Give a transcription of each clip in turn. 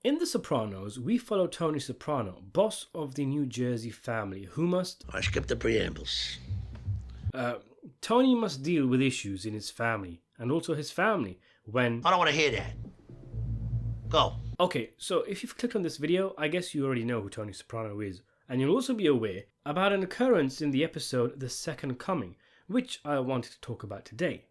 In The Sopranos, we follow Tony Soprano, boss of the New Jersey family, who must... I skipped the preambles. Tony must deal with issues in his family, and also his family, when... I don't want to hear that. Go. Okay, so if you've clicked on this video, I guess you already know who Tony Soprano is, and you'll also be aware about an occurrence in the episode The Second Coming, which I wanted to talk about today.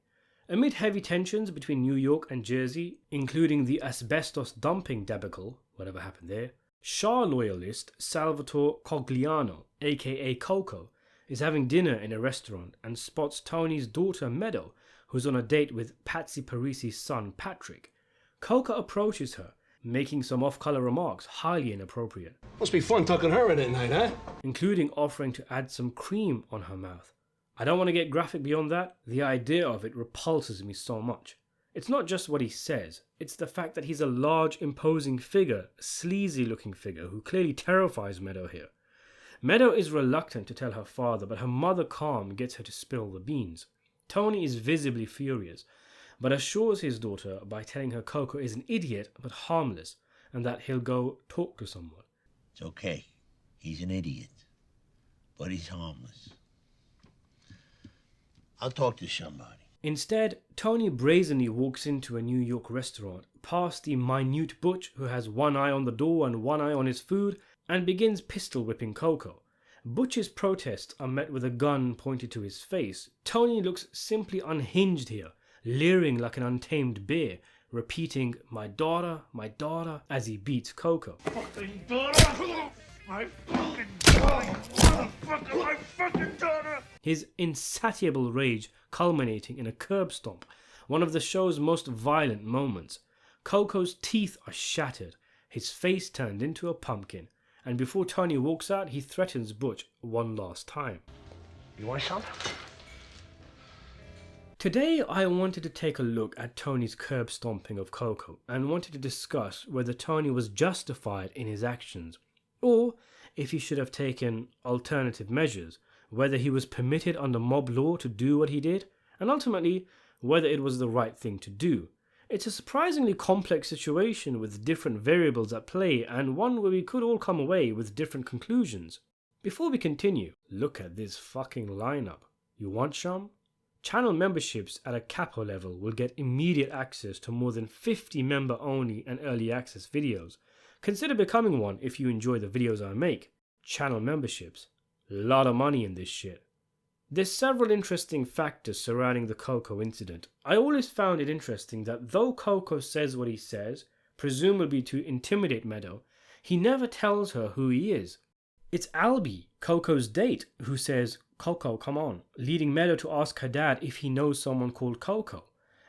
Amid heavy tensions between New York and Jersey, including the asbestos dumping debacle, whatever happened there, Shah loyalist Salvatore Cogliano, aka Coco, is having dinner in a restaurant and spots Tony's daughter Meadow, who's on a date with Patsy Parisi's son Patrick. Coco approaches her, making some off-color remarks highly inappropriate. Must be fun tucking her in at night, huh? Including offering to add some cream on her mouth. I don't want to get graphic beyond that. The idea of it repulses me so much. It's not just what he says, it's the fact that he's a large, imposing figure, a sleazy-looking figure who clearly terrifies Meadow here. Meadow is reluctant to tell her father, but her mother calm gets her to spill the beans. Tony is visibly furious, but assures his daughter by telling her Coco is an idiot but harmless, and that he'll go talk to someone. It's okay. He's an idiot, but he's harmless. I'll talk to somebody. Instead, Tony brazenly walks into a New York restaurant, past the minute Butch who has one eye on the door and one eye on his food, and begins pistol whipping Coco. Butch's protests are met with a gun pointed to his face. Tony looks simply unhinged here, leering like an untamed bear, repeating, my daughter, as he beats Coco. Fucking daughter! My fucking daughter! Motherfucker, my fucking daughter! His insatiable rage culminating in a curb stomp, one of the show's most violent moments. Coco's teeth are shattered, his face turned into a pumpkin, and before Tony walks out, he threatens Butch one last time. You want some? Today I wanted to take a look at Tony's curb stomping of Coco and wanted to discuss whether Tony was justified in his actions, or if he should have taken alternative measures, whether he was permitted under mob law to do what he did, and ultimately whether it was the right thing to do. It's a surprisingly complex situation with different variables at play, and one where we could all come away with different conclusions. Before we continue, look at this fucking lineup. You want some? Channel memberships at a capo level will get immediate access to more than 50 member-only and early access videos. Consider becoming one if you enjoy the videos I make. Channel memberships. Lot of money in this shit. There's several interesting factors surrounding the Coco incident. I always found it interesting that though Coco says what he says, presumably to intimidate Meadow, he never tells her who he is. It's Albie, Coco's date, who says, Coco, come on, leading Meadow to ask her dad if he knows someone called Coco.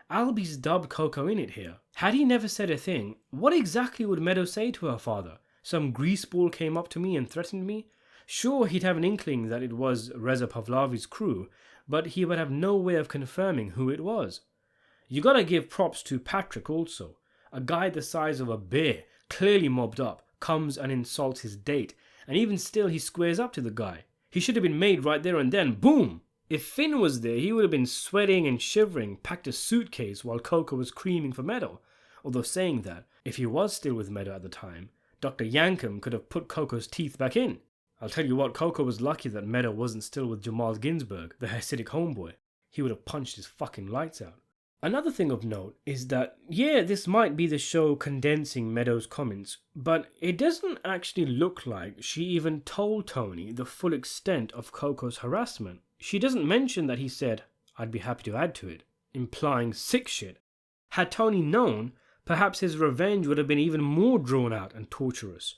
Albie's dubbed Coco in it here. Had he never said a thing, what exactly would Meadow say to her father? Some greaseball came up to me and threatened me? Sure, he'd have an inkling that it was Reza Pahlavi's crew, but he would have no way of confirming who it was. You gotta give props to Patrick also. A guy the size of a bear, clearly mobbed up, comes and insults his date, and even still he squares up to the guy. He should have been made right there and then, boom! If Finn was there, he would have been sweating and shivering, packed a suitcase while Coco was screaming for Meadow. Although saying that, if he was still with Meadow at the time, Dr. Yankum could have put Coco's teeth back in. I'll tell you what, Coco was lucky that Meadow wasn't still with Jamal Ginsburg, the Hasidic homeboy. He would have punched his fucking lights out. Another thing of note is that, yeah, this might be the show condensing Meadow's comments, but it doesn't actually look like she even told Tony the full extent of Coco's harassment. She doesn't mention that he said, I'd be happy to add to it, implying sick shit. Had Tony known, perhaps his revenge would have been even more drawn out and torturous.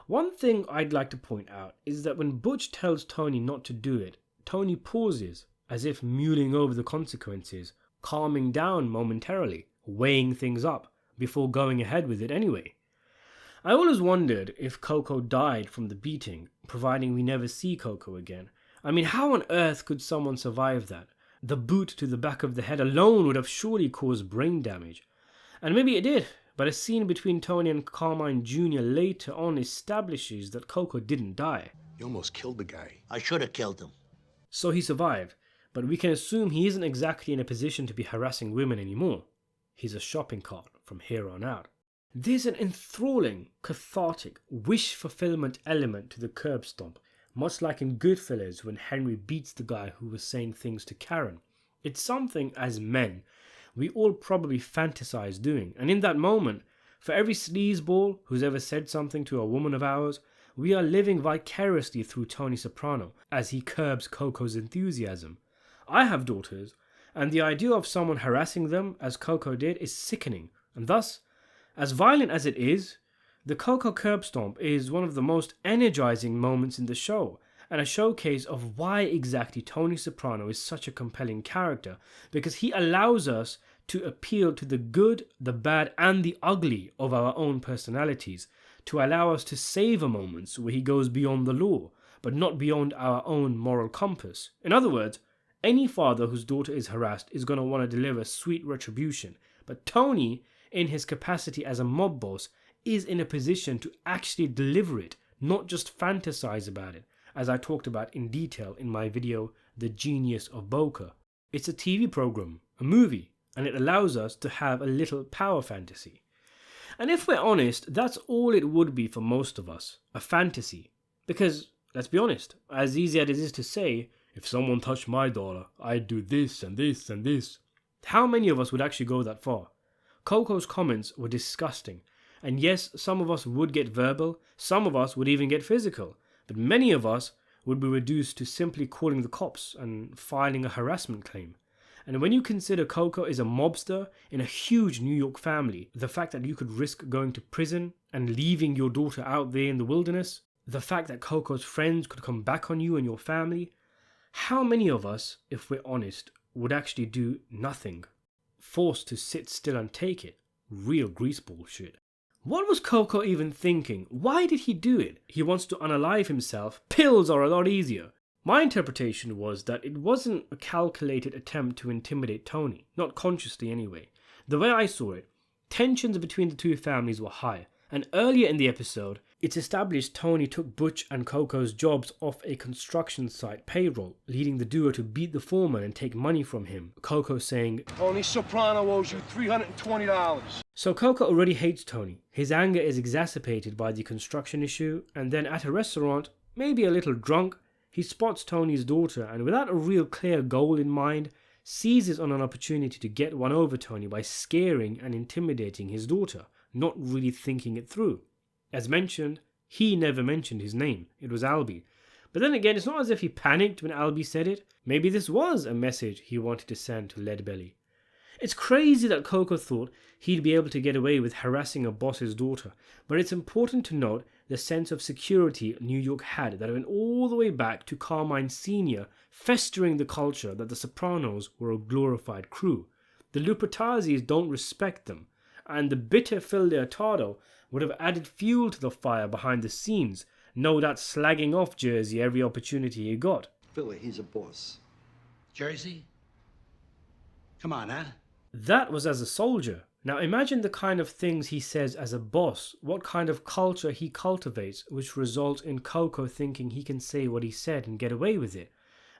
One thing I'd like to point out is that when Butch tells Tony not to do it, Tony pauses, as if mulling over the consequences, calming down momentarily, weighing things up, before going ahead with it anyway. I always wondered if Coco died from the beating, providing we never see Coco again. I mean, how on earth could someone survive that? The boot to the back of the head alone would have surely caused brain damage. And maybe it did, but a scene between Tony and Carmine Jr. later on establishes that Coco didn't die. You almost killed the guy. I should have killed him. So he survived, but we can assume he isn't exactly in a position to be harassing women anymore. He's a shopping cart. from here on out. There's an enthralling, cathartic, wish fulfillment element to the curb stomp, much like in Goodfellas when Henry beats the guy who was saying things to Karen. It's something, as men, we all probably fantasize doing, and in that moment, for every sleazeball who's ever said something to a woman of ours, we are living vicariously through Tony Soprano as he curbs Coco's enthusiasm. I have daughters, and the idea of someone harassing them, as Coco did, is sickening, and thus, as violent as it is, the Coco curb stomp is one of the most energizing moments in the show, and a showcase of why exactly Tony Soprano is such a compelling character, because he allows us to appeal to the good, the bad, and the ugly of our own personalities, to allow us to savor moments where he goes beyond the law, but not beyond our own moral compass. In other words, any father whose daughter is harassed is going to want to deliver sweet retribution, but Tony, in his capacity as a mob boss, is in a position to actually deliver it, not just fantasize about it, as I talked about in detail in my video, The Genius of Boca. It's a TV program, a movie, and it allows us to have a little power fantasy. And if we're honest, that's all it would be for most of us, a fantasy. Because, let's be honest, as easy as it is to say, if someone touched my daughter, I'd do this and this and this. How many of us would actually go that far? Coco's comments were disgusting, and yes, some of us would get verbal, some of us would even get physical, but many of us would be reduced to simply calling the cops and filing a harassment claim. And when you consider Coco is a mobster in a huge New York family, the fact that you could risk going to prison and leaving your daughter out there in the wilderness, the fact that Coco's friends could come back on you and your family, how many of us, if we're honest, would actually do nothing? Forced to sit still and take it. Real greaseball shit. What was Coco even thinking? Why did he do it? He wants to unalive himself. Pills are a lot easier. My interpretation was that it wasn't a calculated attempt to intimidate Tony, not consciously anyway. The way I saw it, tensions between the two families were high, and earlier in the episode, it's established Tony took Butch and Coco's jobs off a construction site payroll, leading the duo to beat the foreman and take money from him, Coco saying, Tony Soprano owes you $320. So Coco already hates Tony. His anger is exacerbated by the construction issue, and then at a restaurant, maybe a little drunk, he spots Tony's daughter and without a real clear goal in mind, seizes on an opportunity to get one over Tony by scaring and intimidating his daughter, not really thinking it through. As mentioned, he never mentioned his name. It was Albie. But then again, it's not as if he panicked when Albie said it. Maybe this was a message he wanted to send to Leadbelly. It's crazy that Coco thought he'd be able to get away with harassing a boss's daughter, but it's important to note the sense of security New York had that went all the way back to Carmine Sr. festering the culture that the Sopranos were a glorified crew. The Lupertazis don't respect them, and the bitter Phil Leotardo would have added fuel to the fire behind the scenes, no doubt slagging off Jersey every opportunity he got. Philly, he's a boss. Jersey? Come on, huh? That was as a soldier. Now imagine the kind of things he says as a boss, what kind of culture he cultivates, which results in Coco thinking he can say what he said and get away with it,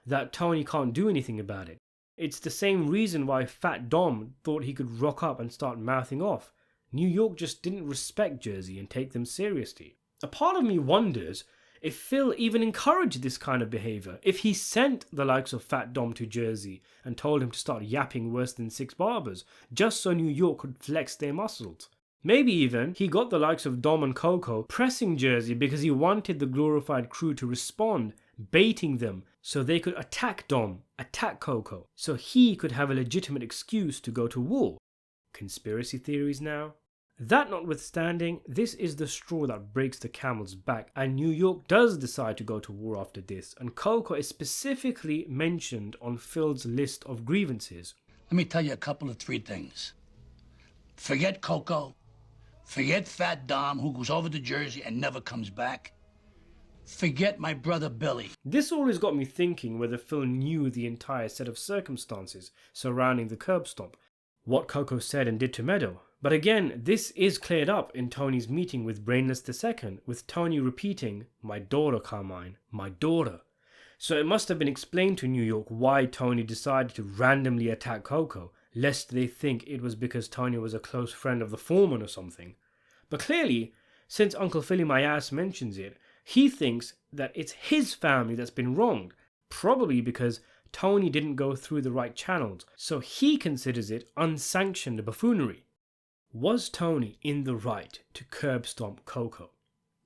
that Tony can't do anything about it. It's the same reason why Fat Dom thought he could rock up and start mouthing off. New York just didn't respect Jersey and take them seriously. A part of me wonders if Phil even encouraged this kind of behaviour, if he sent the likes of Fat Dom to Jersey and told him to start yapping worse than 6 barbers, just so New York could flex their muscles. Maybe even he got the likes of Dom and Coco pressing Jersey because he wanted the glorified crew to respond, baiting them so they could attack Dom, attack Coco, so he could have a legitimate excuse to go to war. Conspiracy theories now? That notwithstanding, this is the straw that breaks the camel's back, and New York does decide to go to war after this, and Coco is specifically mentioned on Phil's list of grievances. Let me tell you a couple of 3 things. Forget Coco. Forget Fat Dom, who goes over to Jersey and never comes back. Forget my brother Billy. This always got me thinking whether Phil knew the entire set of circumstances surrounding the curb stomp, what Coco said and did to Meadow. But again, this is cleared up in Tony's meeting with Brainless II, with Tony repeating, "My daughter, Carmine, my daughter." So it must have been explained to New York why Tony decided to randomly attack Coco, lest they think it was because Tony was a close friend of the foreman or something. But clearly, since Uncle Philly My Ass mentions it, he thinks that it's his family that's been wronged, probably because Tony didn't go through the right channels, so he considers it unsanctioned buffoonery. Was Tony in the right to curb stomp Coco?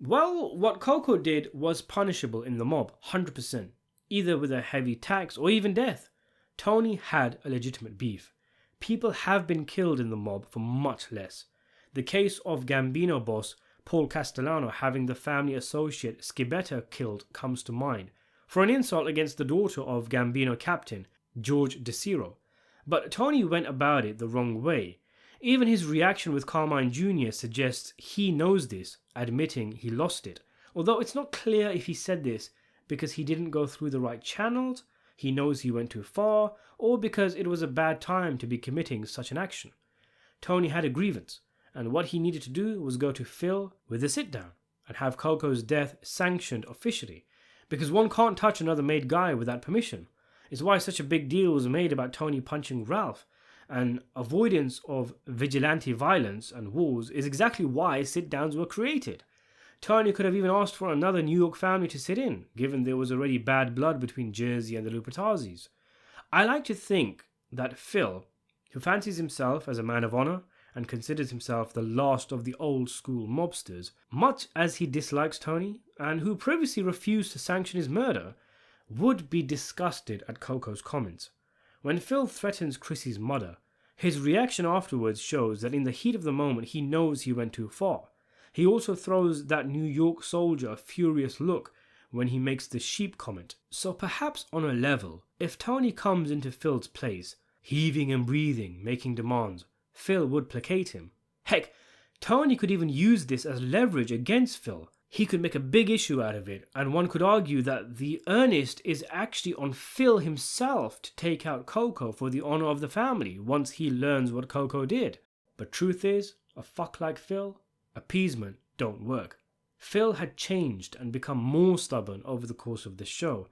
Well, what Coco did was punishable in the mob, 100%, either with a heavy tax or even death. Tony had a legitimate beef. People have been killed in the mob for much less. The case of Gambino boss Paul Castellano having the family associate Schibetta killed comes to mind, for an insult against the daughter of Gambino captain George DeCiro. But Tony went about it the wrong way. Even his reaction with Carmine Jr. suggests he knows this, admitting he lost it. Although it's not clear if he said this because he didn't go through the right channels, he knows he went too far, or because it was a bad time to be committing such an action. Tony had a grievance, and what he needed to do was go to Phil with a sit-down and have Coco's death sanctioned officially, because one can't touch another made guy without permission. It's why such a big deal was made about Tony punching Ralph, and avoidance of vigilante violence and wars is exactly why sit-downs were created. Tony could have even asked for another New York family to sit in, given there was already bad blood between Jersey and the Lupatazis. I like to think that Phil, who fancies himself as a man of honor and considers himself the last of the old school mobsters, much as he dislikes Tony, and who previously refused to sanction his murder, would be disgusted at Coco's comments. When Phil threatens Chrissy's mother, his reaction afterwards shows that in the heat of the moment he knows he went too far. He also throws that New York soldier a furious look when he makes the sheep comment. So perhaps on a level, if Tony comes into Phil's place, heaving and breathing, making demands, Phil would placate him. Heck, Tony could even use this as leverage against Phil. He could make a big issue out of it, and one could argue that the earnest is actually on Phil himself to take out Coco for the honor of the family once he learns what Coco did. But truth is, a fuck like Phil, appeasement don't work. Phil had changed and become more stubborn over the course of the show,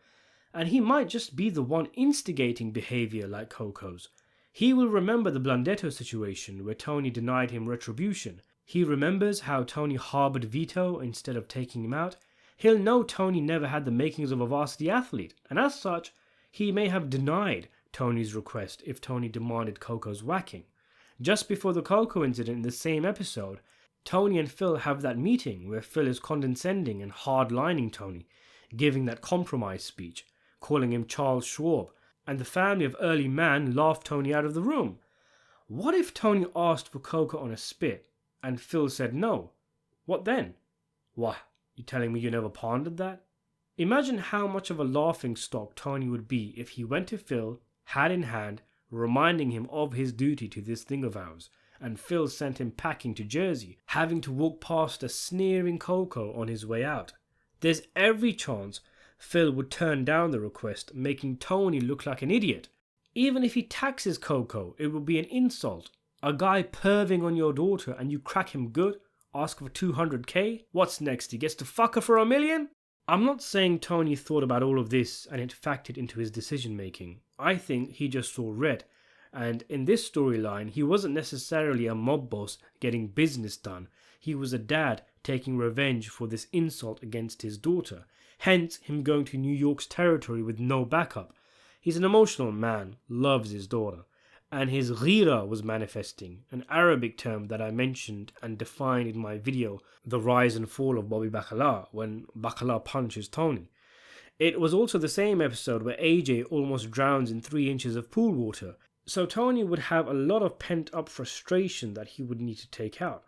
and he might just be the one instigating behavior like Coco's. He will remember the Blundetto situation where Tony denied him retribution. He remembers how Tony harbored Vito instead of taking him out. He'll know Tony never had the makings of a varsity athlete, and as such, he may have denied Tony's request if Tony demanded Coco's whacking. Just before the Coco incident in the same episode, Tony and Phil have that meeting where Phil is condescending and hard-lining Tony, giving that compromise speech, calling him Charles Schwab, and the family of Early Man laugh Tony out of the room. What if Tony asked for Coco on a spit and Phil said no? What then? What, you telling me you never pondered that? Imagine how much of a laughingstock Tony would be if he went to Phil, hat in hand, reminding him of his duty to this thing of ours, and Phil sent him packing to Jersey, having to walk past a sneering Coco on his way out. There's every chance Phil would turn down the request, making Tony look like an idiot. Even if he taxes Coco, it would be an insult. A guy perving on your daughter and you crack him good, ask for $200K? What's next, he gets to fuck her for $1 million? I'm not saying Tony thought about all of this and it factored into his decision making. I think he just saw red. And in this storyline, he wasn't necessarily a mob boss getting business done. He was a dad taking revenge for this insult against his daughter. Hence, him going to New York's territory with no backup. He's an emotional man, loves his daughter. And his ghira was manifesting, an Arabic term that I mentioned and defined in my video, The Rise and Fall of Bobby Bacala, when Bacala punches Tony. It was also the same episode where AJ almost drowns in 3 inches of pool water. So Tony would have a lot of pent-up frustration that he would need to take out.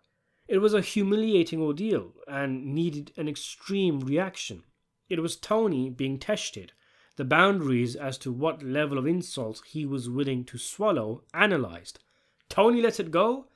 It was a humiliating ordeal and needed an extreme reaction. It was Tony being tested, the boundaries as to what level of insults he was willing to swallow analysed. Tony lets it go,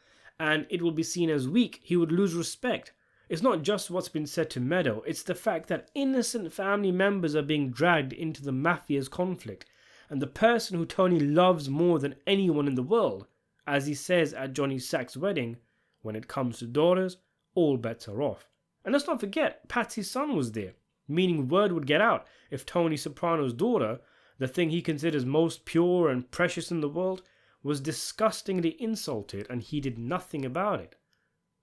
and it will be seen as weak. He would lose respect. It's not just what's been said to Meadow, it's the fact that innocent family members are being dragged into the mafia's conflict, and the person who Tony loves more than anyone in the world, as he says at Johnny Sack's wedding, when it comes to daughters, all bets are off. And let's not forget, Patsy's son was there, meaning word would get out if Tony Soprano's daughter, the thing he considers most pure and precious in the world, was disgustingly insulted and he did nothing about it.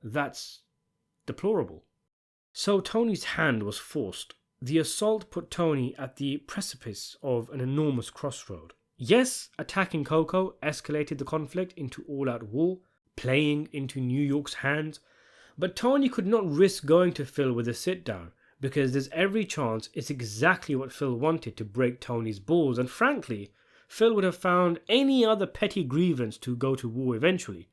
That's deplorable. So Tony's hand was forced. The assault put Tony at the precipice of an enormous crossroad. Yes, attacking Coco escalated the conflict into all-out war, playing into New York's hands, but Tony could not risk going to Phil with a sit-down, because there's every chance it's exactly what Phil wanted to break Tony's balls, and frankly, Phil would have found any other petty grievance to go to war eventually.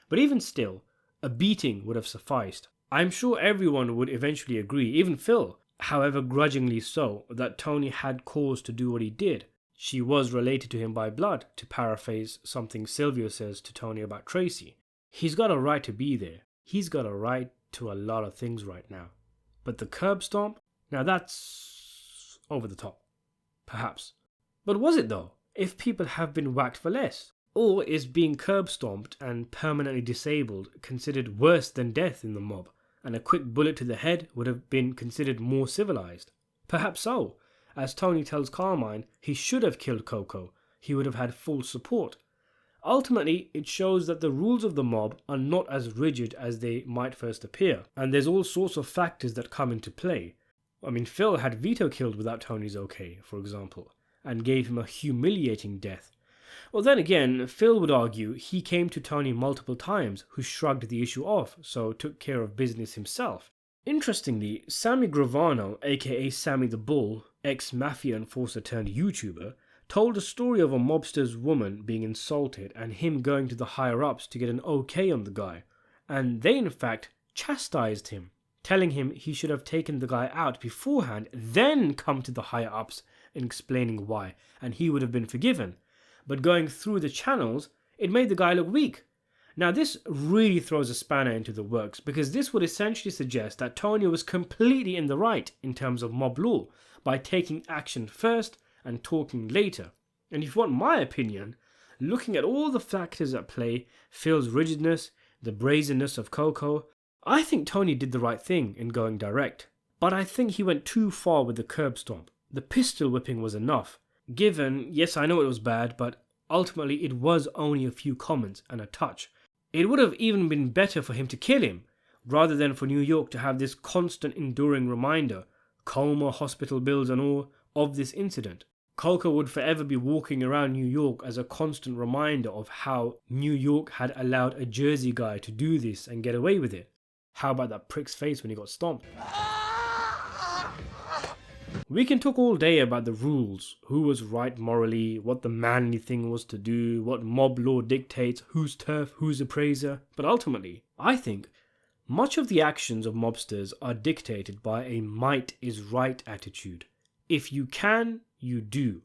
But even still, a beating would have sufficed. I'm sure everyone would eventually agree, even Phil, however grudgingly so, that Tony had cause to do what he did. She was related to him by blood, to paraphrase something Silvio says to Tony about Tracy. He's got a right to be there. He's got a right to a lot of things right now. But the curb stomp? Now that's over the top. Perhaps. But was it though? If people have been whacked for less? Or is being curb stomped and permanently disabled considered worse than death in the mob, and a quick bullet to the head would have been considered more civilized? Perhaps so. As Tony tells Carmine, he should have killed Coco. He would have had full support. Ultimately, it shows that the rules of the mob are not as rigid as they might first appear, and there's all sorts of factors that come into play. I mean, Phil had Vito killed without Tony's okay, for example, and gave him a humiliating death. Well, then again, Phil would argue he came to Tony multiple times, who shrugged the issue off, so took care of business himself. Interestingly, Sammy Gravano, aka Sammy the Bull, ex-mafia enforcer turned YouTuber, told a story of a mobster's woman being insulted and him going to the higher-ups to get an okay on the guy, and they in fact chastised him, telling him he should have taken the guy out beforehand, then come to the higher-ups and explaining why, and he would have been forgiven. But going through the channels, it made the guy look weak. Now this really throws a spanner into the works, because this would essentially suggest that Tony was completely in the right in terms of mob law, by taking action first and talking later. And if you want my opinion, looking at all the factors at play, Phil's rigidness, the brazenness of Coco, I think Tony did the right thing in going direct. But I think he went too far with the curb stomp. The pistol whipping was enough. Given, yes, I know it was bad, but ultimately it was only a few comments and a touch. It would have even been better for him to kill him, rather than for New York to have this constant enduring reminder, coma, hospital bills and all, of this incident. Coco would forever be walking around New York as a constant reminder of how New York had allowed a Jersey guy to do this and get away with it. How about that prick's face when he got stomped? We can talk all day about the rules, who was right morally, what the manly thing was to do, what mob law dictates, who's turf, who's appraiser, but ultimately, I think, much of the actions of mobsters are dictated by a might is right attitude. If you can, you do.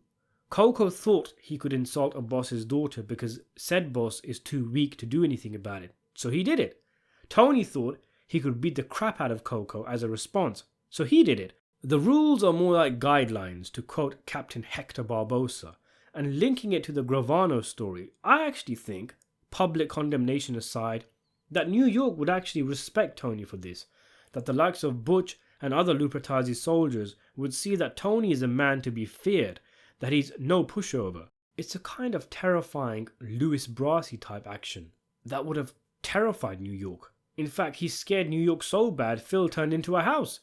Coco thought he could insult a boss's daughter because said boss is too weak to do anything about it, so he did it. Tony thought he could beat the crap out of Coco as a response, so he did it. The rules are more like guidelines, to quote Captain Hector Barbosa, and linking it to the Gravano story, I actually think, public condemnation aside, that New York would actually respect Tony for this, that the likes of Butch and other Lupertazzi soldiers would see that Tony is a man to be feared, that he's no pushover. It's a kind of terrifying Louis Brassey type action that would have terrified New York. In fact, he scared New York so bad Phil turned into a house.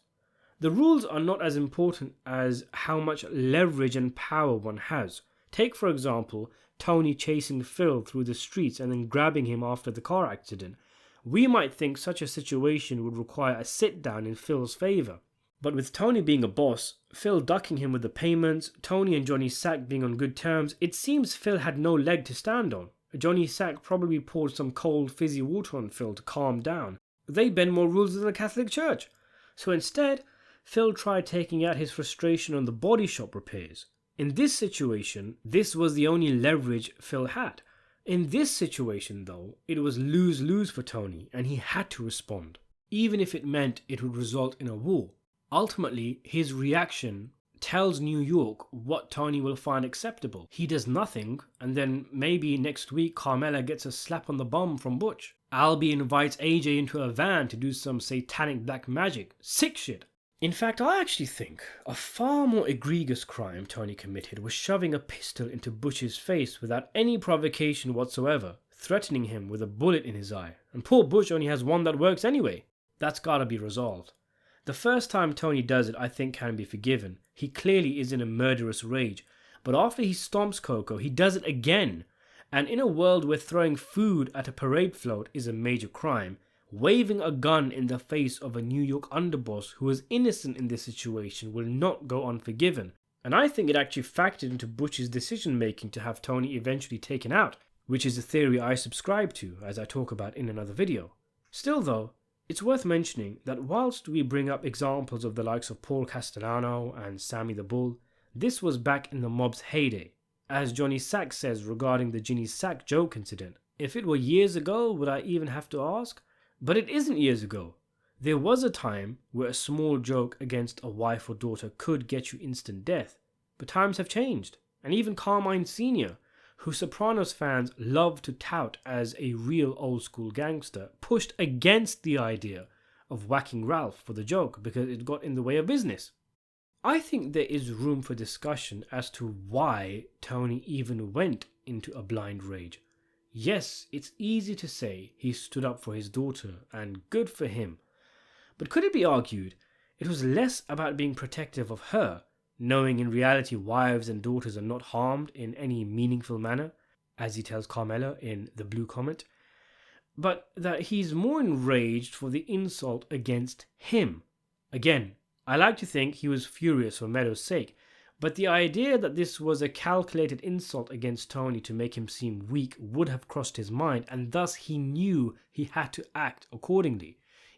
The rules are not as important as how much leverage and power one has. Take, for example, Tony chasing Phil through the streets and then grabbing him after the car accident. We might think such a situation would require a sit-down in Phil's favour. But with Tony being a boss, Phil ducking him with the payments, Tony and Johnny Sack being on good terms, it seems Phil had no leg to stand on. Johnny Sack probably poured some cold fizzy water on Phil to calm down. They bend more rules than the Catholic Church. So instead, Phil tried taking out his frustration on the body shop repairs. In this situation, this was the only leverage Phil had. In this situation, though, it was lose-lose for Tony, and he had to respond, even if it meant it would result in a war. Ultimately, his reaction tells New York what Tony will find acceptable. He does nothing, and then maybe next week Carmela gets a slap on the bum from Butch. Albie invites AJ into a van to do some satanic black magic. Sick shit. In fact, I actually think a far more egregious crime Tony committed was shoving a pistol into Butch's face without any provocation whatsoever, threatening him with a bullet in his eye. And poor Butch only has one that works anyway. That's gotta be resolved. The first time Tony does it, I think, can be forgiven. He clearly is in a murderous rage. But after he stomps Coco, he does it again. And in a world where throwing food at a parade float is a major crime, waving a gun in the face of a New York underboss who is innocent in this situation will not go unforgiven. And I think it actually factored into Butch's decision making to have Tony eventually taken out, which is a theory I subscribe to, as I talk about in another video. Still though, it's worth mentioning that whilst we bring up examples of the likes of Paul Castellano and Sammy the Bull, this was back in the mob's heyday. As Johnny Sack says regarding the Ginny Sack joke incident, if it were years ago, would I even have to ask? But it isn't years ago. There was a time where a small joke against a wife or daughter could get you instant death. But times have changed. And even Carmine Sr., who Sopranos fans love to tout as a real old school gangster, pushed against the idea of whacking Ralph for the joke because it got in the way of business. I think there is room for discussion as to why Tony even went into a blind rage. Yes, it's easy to say he stood up for his daughter, and good for him. But could it be argued it was less about being protective of her, knowing in reality wives and daughters are not harmed in any meaningful manner, as he tells Carmela in The Blue Comet, but that he's more enraged for the insult against him? Again, I like to think he was furious for Meadow's sake, but the idea that this was a calculated insult against Tony to make him seem weak would have crossed his mind, and thus he knew he had to act accordingly.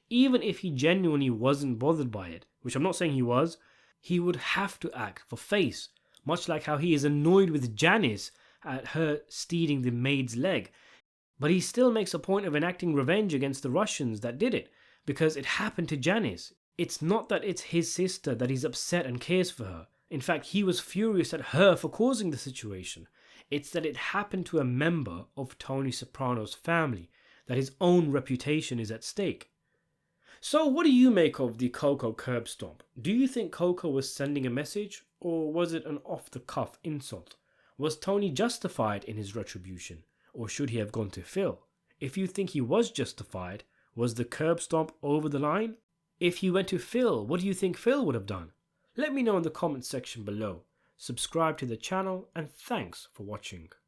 Even if he genuinely wasn't bothered by it, which I'm not saying he was, he would have to act for face, much like how he is annoyed with Janice at her stealing the maid's leg. But he still makes a point of enacting revenge against the Russians that did it, because it happened to Janice. It's not that it's his sister that he's upset and cares for her. In fact, he was furious at her for causing the situation. It's that it happened to a member of Tony Soprano's family, that his own reputation is at stake. So what do you make of the Coco curb stomp? Do you think Coco was sending a message, or was it an off-the-cuff insult? Was Tony justified in his retribution, or should he have gone to Phil? If you think he was justified, was the curb stomp over the line? If he went to Phil, what do you think Phil would have done? Let me know in the comments section below. Subscribe to the channel, and thanks for watching.